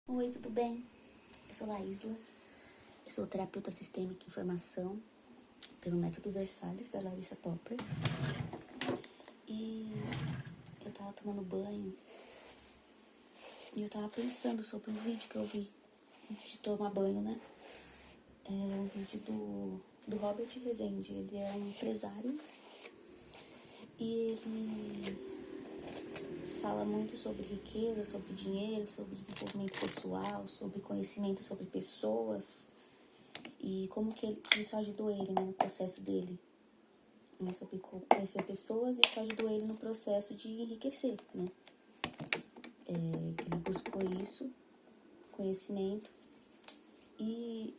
Oi, tudo bem? Eu sou Laísla, eu sou terapeuta sistêmica em formação pelo método Versalhes, da Larissa Topper. E eu tava tomando banho e eu tava pensando sobre um vídeo que eu vi antes de tomar banho, né? É um vídeo do Robert Rezende. Ele é um empresário e ele fala muito sobre riqueza, sobre dinheiro, sobre desenvolvimento pessoal, sobre conhecimento sobre pessoas e como que isso ajudou ele, né, no processo dele. Né, sobre conhecer pessoas, e isso ajudou ele no processo de enriquecer, né? Que ele buscou isso, conhecimento, e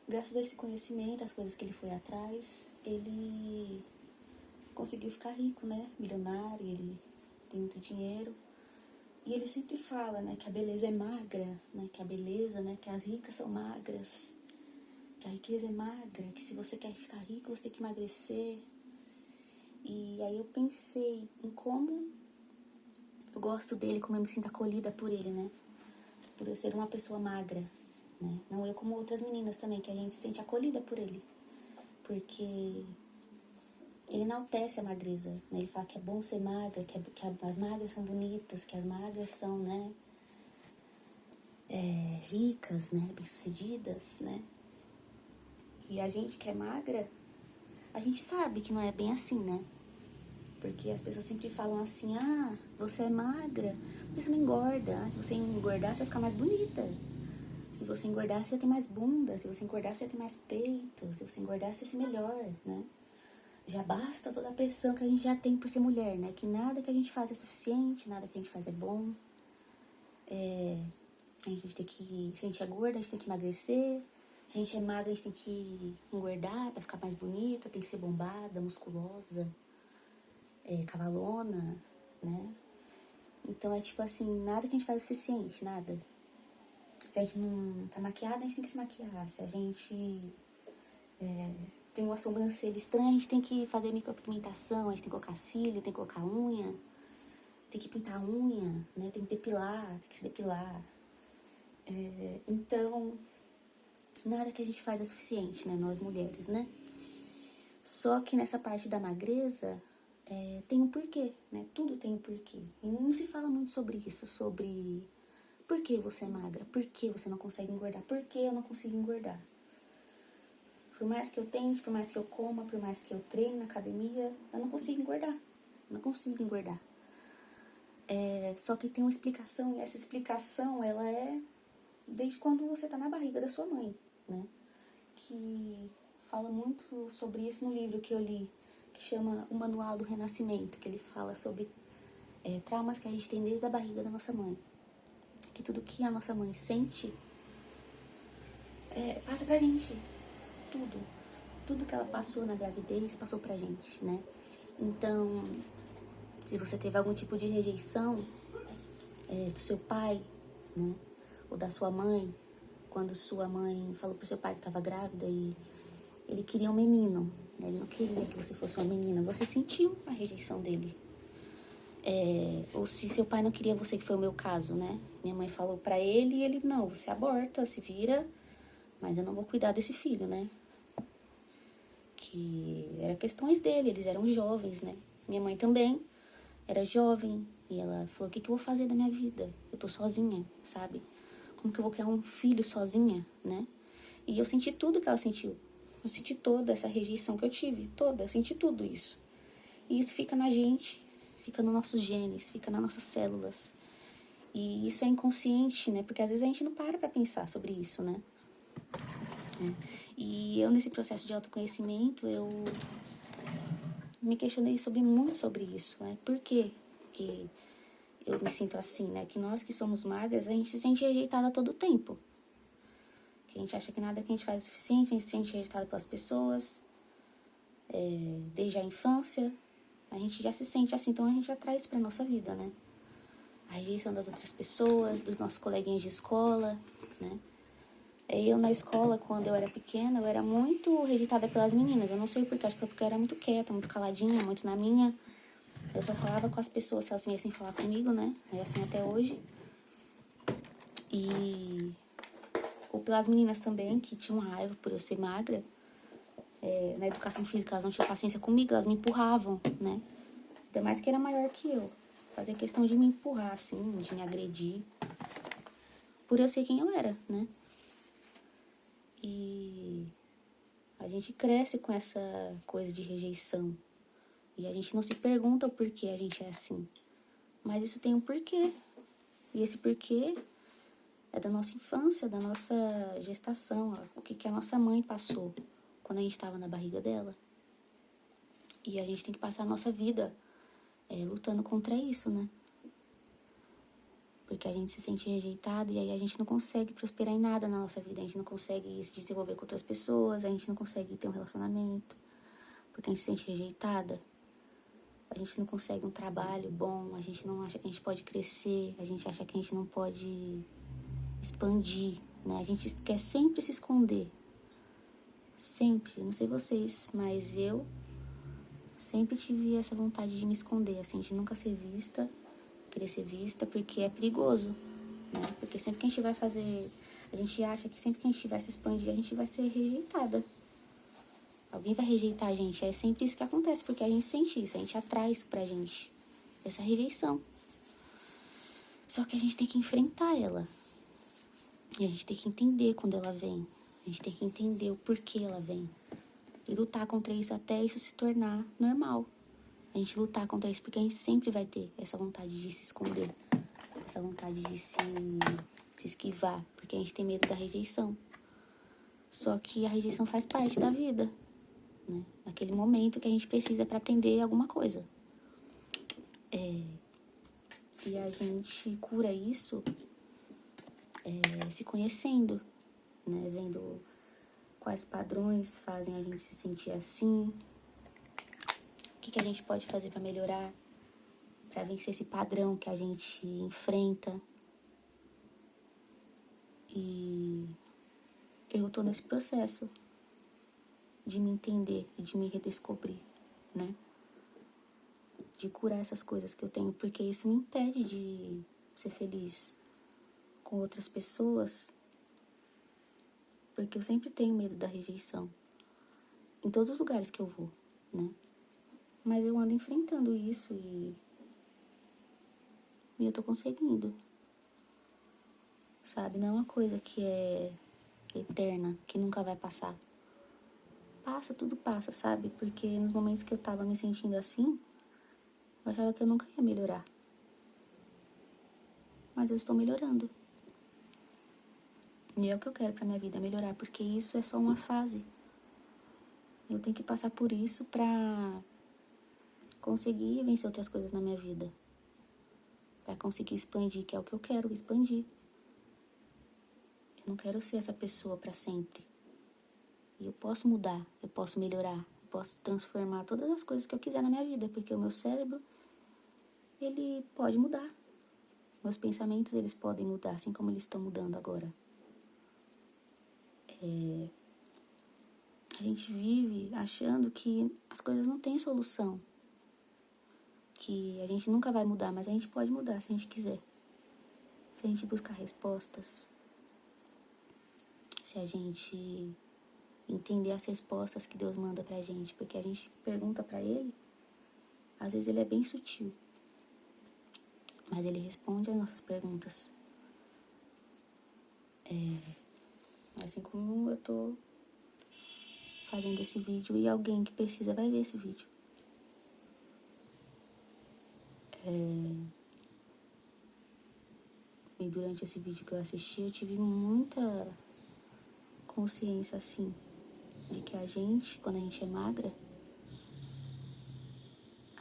graças a esse conhecimento, as coisas que ele foi atrás, ele conseguiu ficar rico, né? Milionário, ele tem muito dinheiro. E ele sempre fala, né, que a beleza é magra, né, que a beleza, né, que as ricas são magras, que a riqueza é magra, que se você quer ficar rico, você tem que emagrecer. E aí eu pensei em como eu gosto dele, como eu me sinto acolhida por ele, né? Por eu ser uma pessoa magra, né? Não eu como outras meninas também, que a gente se sente acolhida por ele. Porque ele enaltece a magreza, né? Ele fala que é bom ser magra, que as magras são bonitas, que as magras são, né? Ricas, né? Bem-sucedidas, né? E a gente que é magra, a gente sabe que não é bem assim, né? Porque as pessoas sempre falam assim, você é magra, porque você não engorda. Se você engordar, você vai ficar mais bonita. Se você engordar, você vai ter mais bunda. Se você engordar, você vai ter mais peito. Se você engordar, você vai ser melhor, né? Já basta toda a pressão que a gente já tem por ser mulher, né? Que nada que a gente faz é suficiente, nada que a gente faz é bom. A gente tem que, se a gente é gorda, a gente tem que emagrecer. Se a gente é magra, a gente tem que engordar pra ficar mais bonita, tem que ser bombada, musculosa. Cavalona, né? Então é tipo assim, nada que a gente faz é suficiente, nada. Se a gente não tá maquiada, a gente tem que se maquiar. Se a gente tem uma sobrancelha estranha, a gente tem que fazer micropigmentação, a gente tem que colocar cílio, tem que colocar unha, tem que pintar a unha, né? Tem que depilar, tem que se depilar. Então, nada que a gente faz é suficiente, né? Nós mulheres, né? Só que nessa parte da magreza, tem um porquê, né? Tudo tem um porquê. E não se fala muito sobre isso, sobre por que você é magra, por que você não consegue engordar, por que eu não consigo engordar. Por mais que eu tente, por mais que eu coma, por mais que eu treine na academia, eu não consigo engordar. Não consigo engordar. Só que tem uma explicação, e essa explicação, ela é desde quando você tá na barriga da sua mãe, né? Que fala muito sobre isso no livro que eu li, que chama O Manual do Renascimento, que ele fala sobre traumas que a gente tem desde a barriga da nossa mãe. Que tudo que a nossa mãe sente passa pra gente. Tudo que ela passou na gravidez passou pra gente, né? Então, se você teve algum tipo de rejeição do seu pai, né? Ou da sua mãe, quando sua mãe falou pro seu pai que estava grávida e ele queria um menino, né? Ele não queria que você fosse uma menina. Você sentiu a rejeição dele. Ou se seu pai não queria você, que foi o meu caso, né? Minha mãe falou pra ele e ele, não, você aborta, se vira, mas eu não vou cuidar desse filho, né? Que eram questões dele, eles eram jovens, né? Minha mãe também era jovem e ela falou, o que eu vou fazer da minha vida? Eu tô sozinha, sabe? Como que eu vou criar um filho sozinha, né? E eu senti tudo que ela sentiu. Eu senti toda essa rejeição que eu tive, toda, eu senti tudo isso. E isso fica na gente, fica nos nossos genes, fica nas nossas células. E isso é inconsciente, né? Porque às vezes a gente não para pra pensar sobre isso, né? E eu, nesse processo de autoconhecimento, eu me questionei muito sobre isso, né? Por quê que eu me sinto assim, né? Que nós que somos magras, a gente se sente rejeitada a todo tempo. Que a gente acha que nada que a gente faz é suficiente, a gente se sente rejeitada pelas pessoas. Desde a infância, a gente já se sente assim, então a gente já traz isso pra nossa vida, né? A rejeição das outras pessoas, dos nossos coleguinhas de escola, né? Eu na escola, quando eu era pequena, eu era muito rejeitada pelas meninas. Eu não sei porquê, acho que é porque eu era muito quieta, muito caladinha, muito na minha. Eu só falava com as pessoas se elas viessem falar comigo, né? É assim até hoje. E... Ou pelas meninas também, que tinham raiva por eu ser magra. Na educação física, elas não tinham paciência comigo, elas me empurravam, né? Ainda mais que era maior que eu. Fazia questão de me empurrar, assim, de me agredir. Por eu ser quem eu era, né? E a gente cresce com essa coisa de rejeição. E a gente não se pergunta o porquê a gente é assim. Mas isso tem um porquê. E esse porquê é da nossa infância, da nossa gestação. O que a nossa mãe passou quando a gente estava na barriga dela. E a gente tem que passar a nossa vida lutando contra isso, né? Porque a gente se sente rejeitado e aí a gente não consegue prosperar em nada na nossa vida. A gente não consegue se desenvolver com outras pessoas, a gente não consegue ter um relacionamento. Porque a gente se sente rejeitada. A gente não consegue um trabalho bom, a gente não acha que a gente pode crescer, a gente acha que a gente não pode expandir, né? A gente quer sempre se esconder. Sempre, não sei vocês, mas eu sempre tive essa vontade de me esconder, assim, de nunca ser vista, querer ser vista, porque é perigoso, né? Porque sempre que a gente vai fazer, a gente acha que sempre que a gente vai se expandir, a gente vai ser rejeitada. Alguém vai rejeitar a gente, é sempre isso que acontece, porque a gente sente isso, a gente atrai isso pra gente, essa rejeição. Só que a gente tem que enfrentar ela. E a gente tem que entender quando ela vem. A gente tem que entender o porquê ela vem. E lutar contra isso até isso se tornar normal. A gente lutar contra isso porque a gente sempre vai ter essa vontade de se esconder. Essa vontade de se esquivar. Porque a gente tem medo da rejeição. Só que a rejeição faz parte da vida, né? Naquele momento que a gente precisa para aprender alguma coisa. E a gente cura isso se conhecendo, né? Vendo quais padrões fazem a gente se sentir assim. O que a gente pode fazer para melhorar, para vencer esse padrão que a gente enfrenta. E eu tô nesse processo de me entender e de me redescobrir, né? De curar essas coisas que eu tenho, porque isso me impede de ser feliz com outras pessoas, porque eu sempre tenho medo da rejeição, em todos os lugares que eu vou, né? Mas eu ando enfrentando isso e eu tô conseguindo, sabe? Não é uma coisa que é eterna, que nunca vai passar. Passa, tudo passa, sabe? Porque nos momentos que eu tava me sentindo assim, eu achava que eu nunca ia melhorar. Mas eu estou melhorando. E é o que eu quero pra minha vida, melhorar, porque isso é só uma fase. Eu tenho que passar por isso pra conseguir vencer outras coisas na minha vida. Pra conseguir expandir, que é o que eu quero, expandir. Eu não quero ser essa pessoa pra sempre. E eu posso mudar, eu posso melhorar, eu posso transformar todas as coisas que eu quiser na minha vida, porque o meu cérebro, ele pode mudar. Meus pensamentos, eles podem mudar, assim como eles estão mudando agora. A gente vive achando que as coisas não têm solução. Que a gente nunca vai mudar, mas a gente pode mudar se a gente quiser. Se a gente buscar respostas. Se a gente entender as respostas que Deus manda pra gente. Porque a gente pergunta pra Ele, às vezes Ele é bem sutil. Mas Ele responde as nossas perguntas. Assim como eu tô fazendo esse vídeo e alguém que precisa vai ver esse vídeo. E durante esse vídeo que eu assisti, eu tive muita consciência, assim, de que a gente, quando a gente é magra,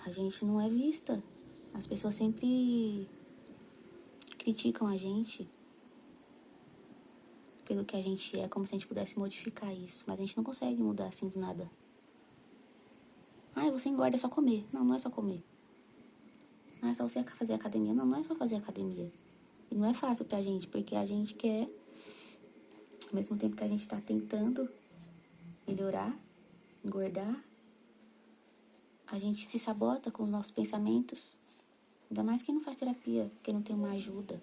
a gente não é vista. As pessoas sempre criticam a gente pelo que a gente é, como se a gente pudesse modificar isso. Mas a gente não consegue mudar assim do nada. Ah, você engorda, é só comer. Não, não é só comer. Ah, é só você fazer academia. Não, não é só fazer academia. E não é fácil pra gente, porque a gente quer, ao mesmo tempo que a gente tá tentando melhorar, engordar, a gente se sabota com os nossos pensamentos. Ainda mais quem não faz terapia, quem não tem uma ajuda.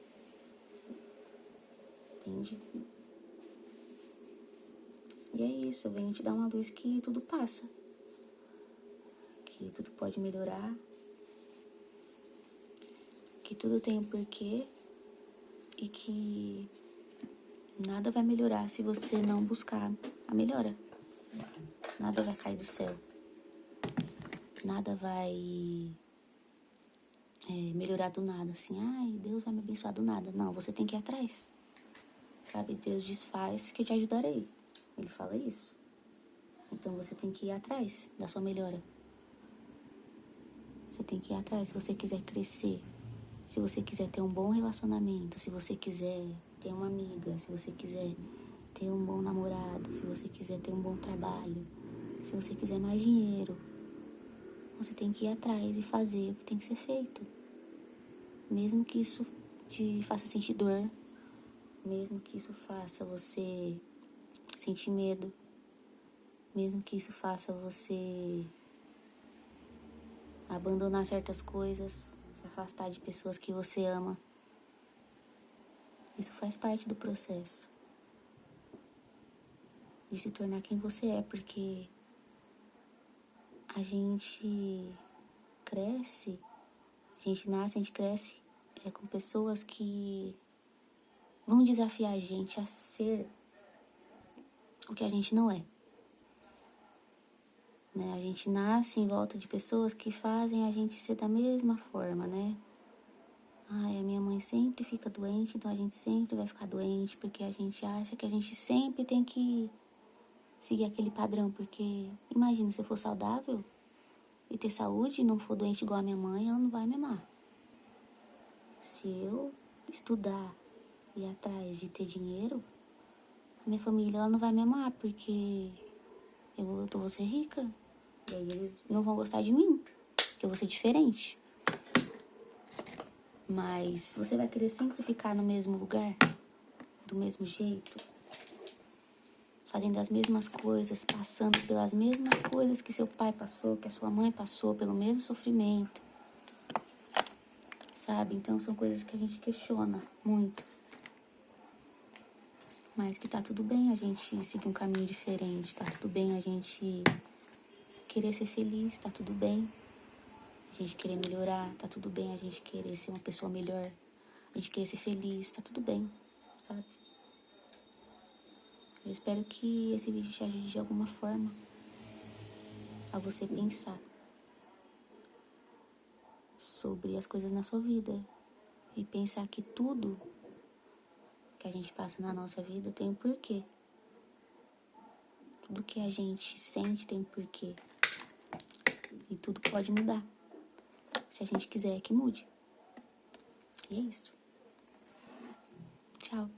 entende? E é isso, eu venho te dar uma luz que tudo passa. Que tudo pode melhorar. Que tudo tem um porquê. E que nada vai melhorar se você não buscar a melhora. Nada vai cair do céu. Nada vai melhorar do nada, assim. Ai, Deus vai me abençoar do nada. Não, você tem que ir atrás. Sabe, Deus desfaz que eu te ajudarei. Ele fala isso. Então você tem que ir atrás da sua melhora. Você tem que ir atrás se você quiser crescer. Se você quiser ter um bom relacionamento. Se você quiser ter uma amiga. Se você quiser ter um bom namorado. Se você quiser ter um bom trabalho. Se você quiser mais dinheiro. Você tem que ir atrás e fazer o que tem que ser feito. Mesmo que isso te faça sentir dor. Mesmo que isso faça você sentir medo. Mesmo que isso faça você abandonar certas coisas, se afastar de pessoas que você ama. Isso faz parte do processo de se tornar quem você é, porque a gente cresce, a gente nasce, a gente cresce com pessoas que vão desafiar a gente a ser o que a gente não é. Né? A gente nasce em volta de pessoas que fazem a gente ser da mesma forma, né? Ai, a minha mãe sempre fica doente, então a gente sempre vai ficar doente, porque a gente acha que a gente sempre tem que seguir aquele padrão, porque imagina, se eu for saudável e ter saúde e não for doente igual a minha mãe, ela não vai me amar. Se eu estudar e ir atrás de ter dinheiro, a minha família ela não vai me amar, porque eu vou ser rica. E aí eles não vão gostar de mim, porque eu vou ser diferente. Mas você vai querer sempre ficar no mesmo lugar, do mesmo jeito, fazendo as mesmas coisas, passando pelas mesmas coisas que seu pai passou, que a sua mãe passou, pelo mesmo sofrimento. Sabe? Então são coisas que a gente questiona muito. Mas que tá tudo bem a gente seguir um caminho diferente, tá tudo bem a gente querer ser feliz, tá tudo bem a gente querer melhorar, tá tudo bem a gente querer ser uma pessoa melhor, a gente querer ser feliz, tá tudo bem, sabe? Eu espero que esse vídeo te ajude de alguma forma a você pensar sobre as coisas na sua vida e pensar que tudo que a gente passa na nossa vida tem um porquê. Tudo que a gente sente tem um porquê. E tudo pode mudar. Se a gente quiser que mude. E é isso. Tchau.